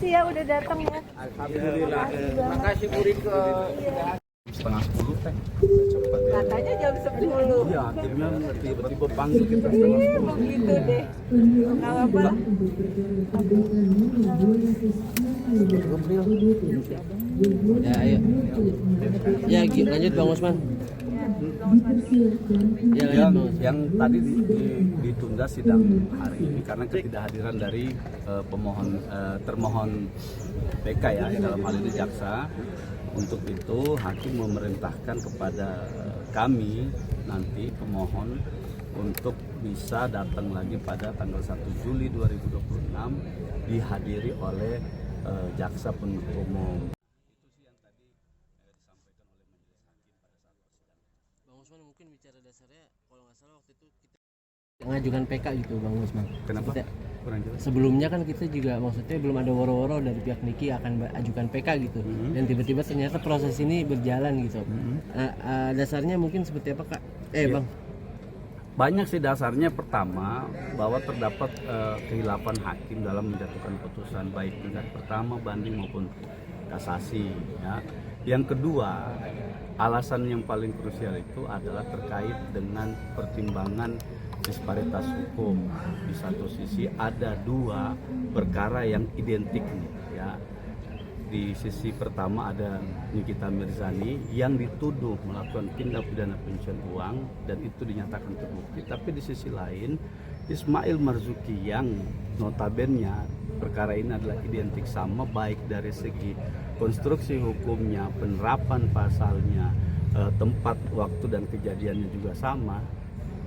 makasih ya udah datang ya. Alhamdulillah. Makasih Bu Rike. Setengah 10 teh. Cepat ya. Katanya jam 10. Iya, akhirnya tiba-tiba panggil kita setengah 10. Gitu deh. Nggak apa-apa. Ya, ayo. Ya, lanjut Bang Usman. Ya, Yang tadi ditunda sidang hari ini karena ketidakhadiran dari termohon PK ya, dalam hal ini jaksa. Untuk itu hakim memerintahkan kepada kami nanti pemohon untuk bisa datang lagi pada tanggal 1 Juli 2026 dihadiri oleh jaksa penuntut umum. Bang Usman mungkin bicara dasarnya kalau nggak salah waktu itu kita mengajukan PK gitu Bang Usman. Kenapa? Kurang jelas. Sebelumnya kan kita juga maksudnya belum ada woro-woro dari pihak Niki akan ajukan PK gitu. Dan tiba-tiba ternyata proses ini berjalan gitu. Nah, dasarnya mungkin seperti apa Kak? Bang. Banyak sih dasarnya. Pertama, bahwa terdapat kehilapan hakim dalam menjatuhkan putusan baik tingkat pertama, banding maupun kasasi ya. Yang kedua, alasan yang paling krusial itu adalah terkait dengan pertimbangan disparitas hukum. Di satu sisi ada dua perkara yang identik nih, ya. Di sisi pertama ada Nikita Mirzani yang dituduh melakukan tindak pidana pencucian uang dan itu dinyatakan terbukti. Tapi di sisi lain Ismail Marzuki yang notabene perkara ini adalah identik sama baik dari segi konstruksi hukumnya, penerapan pasalnya, tempat, waktu dan kejadiannya juga sama,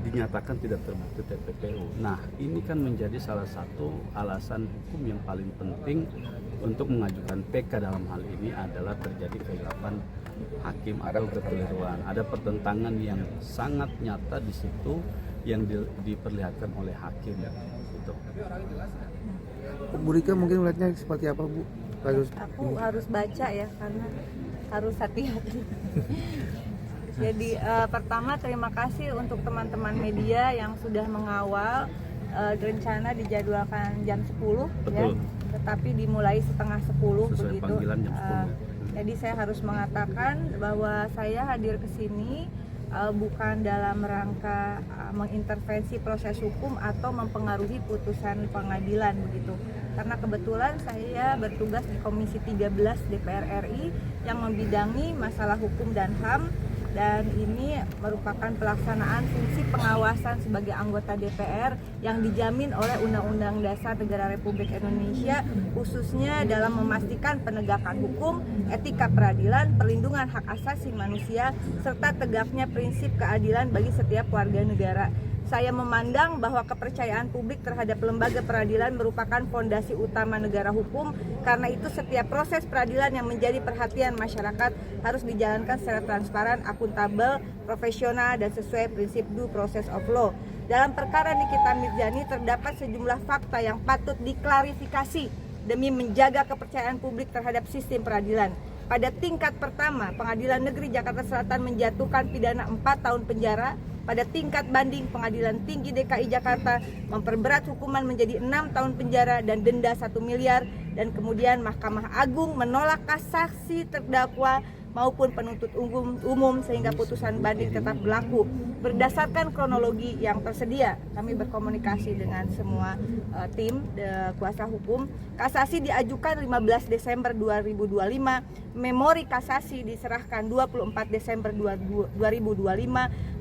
dinyatakan tidak terbukti TPPU. Nah, ini kan menjadi salah satu alasan hukum yang paling penting untuk mengajukan PK dalam hal ini adalah terjadi kehilapan hakim atau kekeliruan. Ada pertentangan yang sangat nyata di situ yang diperlihatkan oleh hakim. Gitu. Bu Rika mungkin melihatnya seperti apa Bu? Aku harus baca ya karena harus hati-hati. Jadi pertama terima kasih untuk teman-teman media yang sudah mengawal rencana dijadwalkan jam 10. Betul. Ya, tetapi dimulai setengah 10 sesuai begitu. Panggilan jam 10. Jadi saya harus mengatakan bahwa saya hadir ke sini bukan dalam rangka mengintervensi proses hukum atau mempengaruhi putusan pengadilan begitu. Karena kebetulan saya bertugas di Komisi 13 DPR RI yang membidangi masalah hukum dan HAM. Dan ini merupakan pelaksanaan fungsi pengawasan sebagai anggota DPR yang dijamin oleh Undang-Undang Dasar Negara Republik Indonesia, khususnya dalam memastikan penegakan hukum, etika peradilan, perlindungan hak asasi manusia, serta tegaknya prinsip keadilan bagi setiap warga negara. Saya memandang bahwa kepercayaan publik terhadap lembaga peradilan merupakan fondasi utama negara hukum. Karena itu setiap proses peradilan yang menjadi perhatian masyarakat harus dijalankan secara transparan, akuntabel, profesional, dan sesuai prinsip due process of law. Dalam perkara Nikita Mirzani terdapat sejumlah fakta yang patut diklarifikasi demi menjaga kepercayaan publik terhadap sistem peradilan. Pada tingkat pertama, Pengadilan Negeri Jakarta Selatan menjatuhkan pidana 4 tahun penjara. Pada tingkat banding, Pengadilan Tinggi DKI Jakarta memperberat hukuman menjadi 6 tahun penjara dan denda 1 miliar. Dan kemudian Mahkamah Agung menolak kasasi terdakwa maupun penuntut umum sehingga putusan banding tetap berlaku. Berdasarkan kronologi yang tersedia, kami berkomunikasi dengan semua tim kuasa hukum. Kasasi diajukan 15 Desember 2025, memori kasasi diserahkan 24 Desember 2025,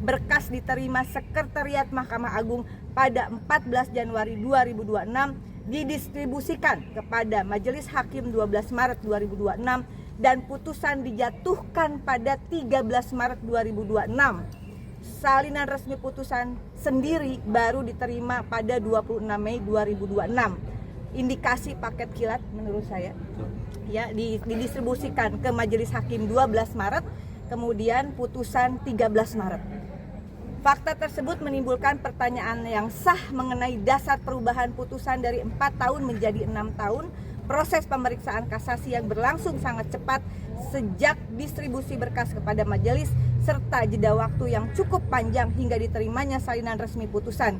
berkas diterima Sekretariat Mahkamah Agung pada 14 Januari 2026, didistribusikan kepada Majelis Hakim 12 Maret 2026, dan putusan dijatuhkan pada 13 Maret 2026. Salinan resmi putusan sendiri baru diterima pada 26 Mei 2026. Indikasi paket kilat menurut saya ya didistribusikan ke Majelis Hakim 12 Maret, kemudian putusan 13 Maret. Fakta tersebut menimbulkan pertanyaan yang sah mengenai dasar perubahan putusan dari 4 tahun menjadi 6 tahun. Proses pemeriksaan kasasi yang berlangsung sangat cepat sejak distribusi berkas kepada majelis serta jeda waktu yang cukup panjang hingga diterimanya salinan resmi putusan.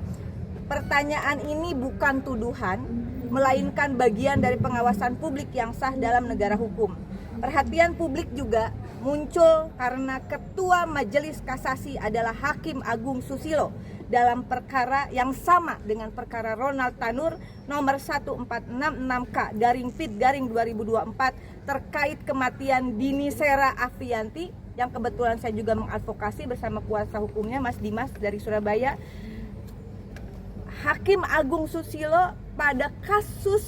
Pertanyaan ini bukan tuduhan, melainkan bagian dari pengawasan publik yang sah dalam negara hukum. Perhatian publik juga muncul karena Ketua Majelis Kasasi adalah Hakim Agung Susilo dalam perkara yang sama dengan perkara Ronald Tanur nomor 1466K/Pid/2024 terkait kematian Dini Sera Afianti, yang kebetulan saya juga mengadvokasi bersama kuasa hukumnya Mas Dimas dari Surabaya. Hakim Agung Susilo pada kasus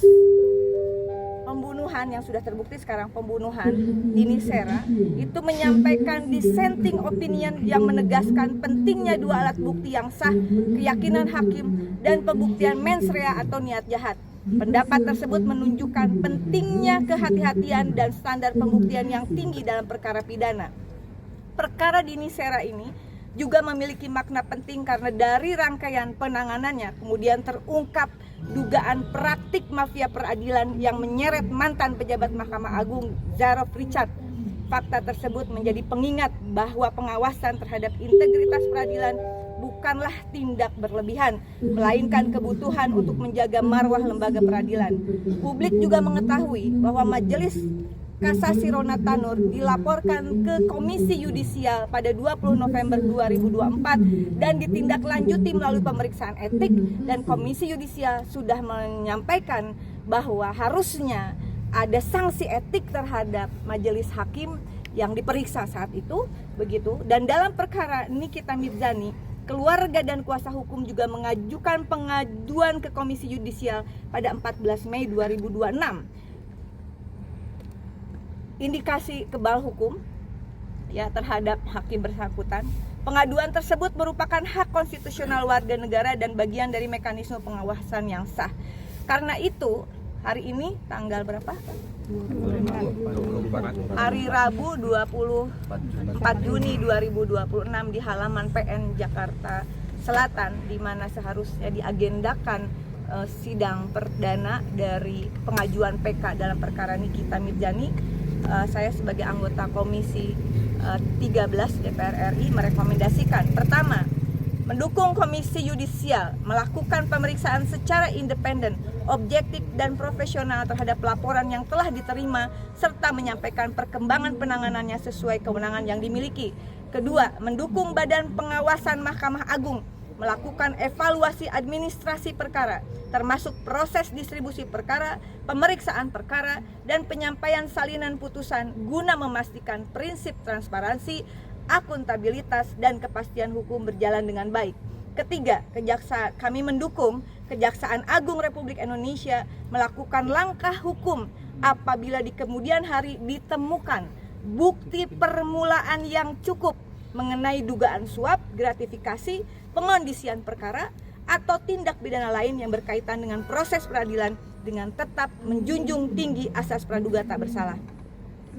pembunuhan yang sudah terbukti sekarang, pembunuhan Dini Sera, itu menyampaikan dissenting opinion yang menegaskan pentingnya dua alat bukti yang sah, keyakinan hakim dan pembuktian mens rea atau niat jahat. Pendapat tersebut menunjukkan pentingnya kehati-hatian dan standar pembuktian yang tinggi dalam perkara pidana. Perkara Dini Sera ini juga memiliki makna penting karena dari rangkaian penanganannya kemudian terungkap dugaan praktik mafia peradilan yang menyeret mantan pejabat Mahkamah Agung Zarof Richard. Fakta tersebut menjadi pengingat bahwa pengawasan terhadap integritas peradilan bukanlah tindak berlebihan, melainkan kebutuhan untuk menjaga marwah lembaga peradilan. Publik juga mengetahui bahwa Majelis Kasasi Ronald Tanur dilaporkan ke Komisi Yudisial pada 20 November 2024 dan ditindaklanjuti melalui pemeriksaan etik, dan Komisi Yudisial sudah menyampaikan bahwa harusnya ada sanksi etik terhadap majelis hakim yang diperiksa saat itu, begitu. Dan dalam perkara Nikita Mirzani, keluarga dan kuasa hukum juga mengajukan pengaduan ke Komisi Yudisial pada 14 Mei 2026. Indikasi kebal hukum ya terhadap hakim bersangkutan. Pengaduan tersebut merupakan hak konstitusional warga negara dan bagian dari mekanisme pengawasan yang sah. Karena itu, hari ini tanggal berapa? Hari Rabu 24 Juni 2026 di halaman PN Jakarta Selatan, di mana seharusnya diagendakan sidang perdana dari pengajuan PK dalam perkara Nikita Mirzani. Saya sebagai anggota Komisi 13 DPR RI merekomendasikan, pertama, mendukung Komisi Yudisial melakukan pemeriksaan secara independen, objektif dan profesional terhadap laporan yang telah diterima serta menyampaikan perkembangan penanganannya sesuai kewenangan yang dimiliki. Kedua, mendukung Badan Pengawasan Mahkamah Agung melakukan evaluasi administrasi perkara, termasuk proses distribusi perkara, pemeriksaan perkara, dan penyampaian salinan putusan guna memastikan prinsip transparansi, akuntabilitas, dan kepastian hukum berjalan dengan baik. Ketiga, kami mendukung Kejaksaan Agung Republik Indonesia melakukan langkah hukum apabila di kemudian hari ditemukan bukti permulaan yang cukup mengenai dugaan suap, gratifikasi, pengondisian perkara, atau tindak pidana lain yang berkaitan dengan proses peradilan dengan tetap menjunjung tinggi asas praduga tak bersalah.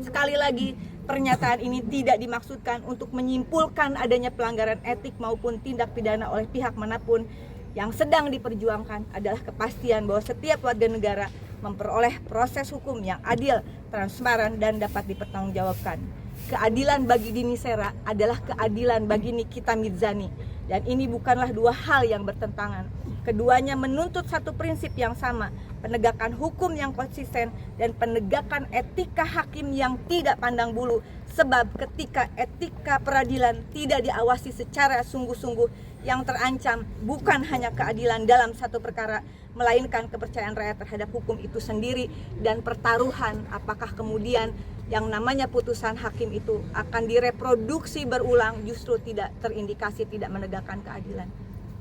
Sekali lagi, pernyataan ini tidak dimaksudkan untuk menyimpulkan adanya pelanggaran etik maupun tindak pidana oleh pihak manapun. Yang sedang diperjuangkan adalah kepastian bahwa setiap warga negara memperoleh proses hukum yang adil, transparan, dan dapat dipertanggungjawabkan. Keadilan bagi Dini Sera adalah keadilan bagi Nikita Mirzani, dan ini bukanlah dua hal yang bertentangan. Keduanya menuntut satu prinsip yang sama, penegakan hukum yang konsisten dan penegakan etika hakim yang tidak pandang bulu. Sebab ketika etika peradilan tidak diawasi secara sungguh-sungguh, yang terancam bukan hanya keadilan dalam satu perkara, melainkan kepercayaan rakyat terhadap hukum itu sendiri, dan pertaruhan apakah kemudian yang namanya putusan hakim itu akan direproduksi berulang justru tidak terindikasi tidak menegakkan keadilan.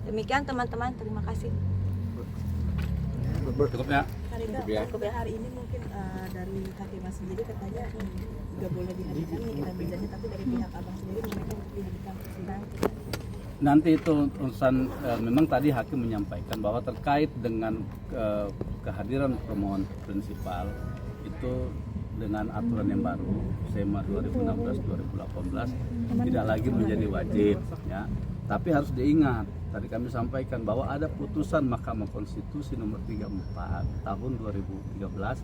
Demikian teman-teman, terima kasih. Cukup ya. Hari ini mungkin dari Hakimas sendiri katanya nggak boleh dihadirkan Nikita Mirzani, tapi dari pihak abang sendiri mereka dihadirkan persidangan. Nanti itu urusan, memang tadi hakim menyampaikan bahwa terkait dengan kehadiran pemohon prinsipal itu dengan aturan yang baru SEMA 2016-2018 tidak lagi menjadi wajib ya. Tapi harus diingat, tadi kami sampaikan bahwa ada putusan Mahkamah Konstitusi nomor 34 tahun 2013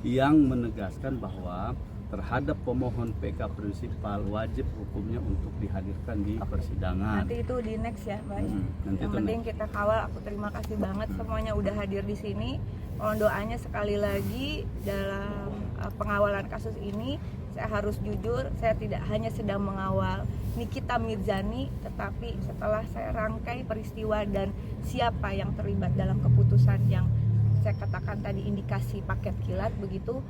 yang menegaskan bahwa terhadap pemohon PK prinsipal wajib hukumnya untuk dihadirkan di persidangan. Nanti itu di next ya, Mbak. Nanti Yang itu penting kita kawal. Aku terima kasih banget semuanya udah hadir di sini. Mohon doanya sekali lagi dalam pengawalan kasus ini. Saya harus jujur, saya tidak hanya sedang mengawal Nikita Mirzani, tetapi setelah saya rangkai peristiwa dan siapa yang terlibat dalam keputusan yang saya katakan tadi indikasi paket kilat begitu,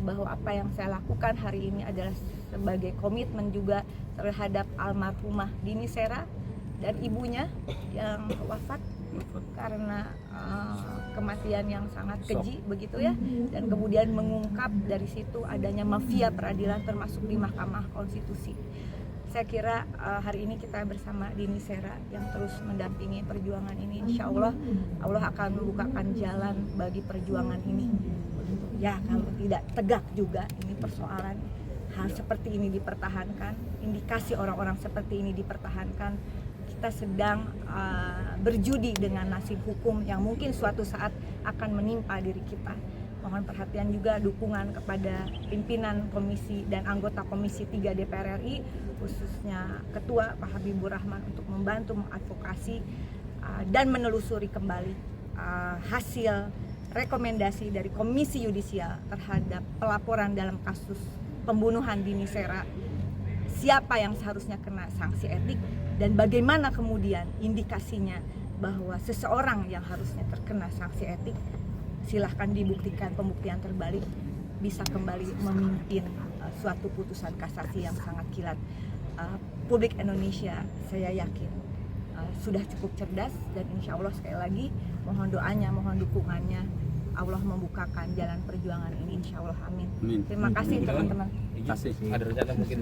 bahwa apa yang saya lakukan hari ini adalah sebagai komitmen juga terhadap almarhumah Dini Sera dan ibunya yang wafat karena kematian yang sangat keji begitu ya, dan kemudian mengungkap dari situ adanya mafia peradilan termasuk di Mahkamah Konstitusi. Saya kira hari ini kita bersama Dini Sera yang terus mendampingi perjuangan ini. Insya Allah Allah akan membukakan jalan bagi perjuangan ini. Ya, kalau tidak tegak juga ini persoalan hal seperti ini dipertahankan, indikasi orang-orang seperti ini dipertahankan, kita sedang berjudi dengan nasib hukum yang mungkin suatu saat akan menimpa diri kita. Mohon perhatian juga dukungan kepada pimpinan komisi dan anggota Komisi 3 DPR RI, khususnya Ketua Pak Habibur Rahman untuk membantu mengadvokasi dan menelusuri kembali hasil rekomendasi dari Komisi Yudisial terhadap pelaporan dalam kasus pembunuhan Dini Sera, siapa yang seharusnya kena sanksi etik dan bagaimana kemudian indikasinya bahwa seseorang yang harusnya terkena sanksi etik silahkan dibuktikan pembuktian terbalik bisa kembali memimpin suatu putusan kasasi yang sangat kilat. Publik Indonesia saya yakin sudah cukup cerdas dan insya Allah sekali lagi mohon doanya, mohon dukungannya, Allah membukakan jalan perjuangan ini insya Allah, amin. Terima kasih teman-teman. Terima kasih. Ada rencana mungkin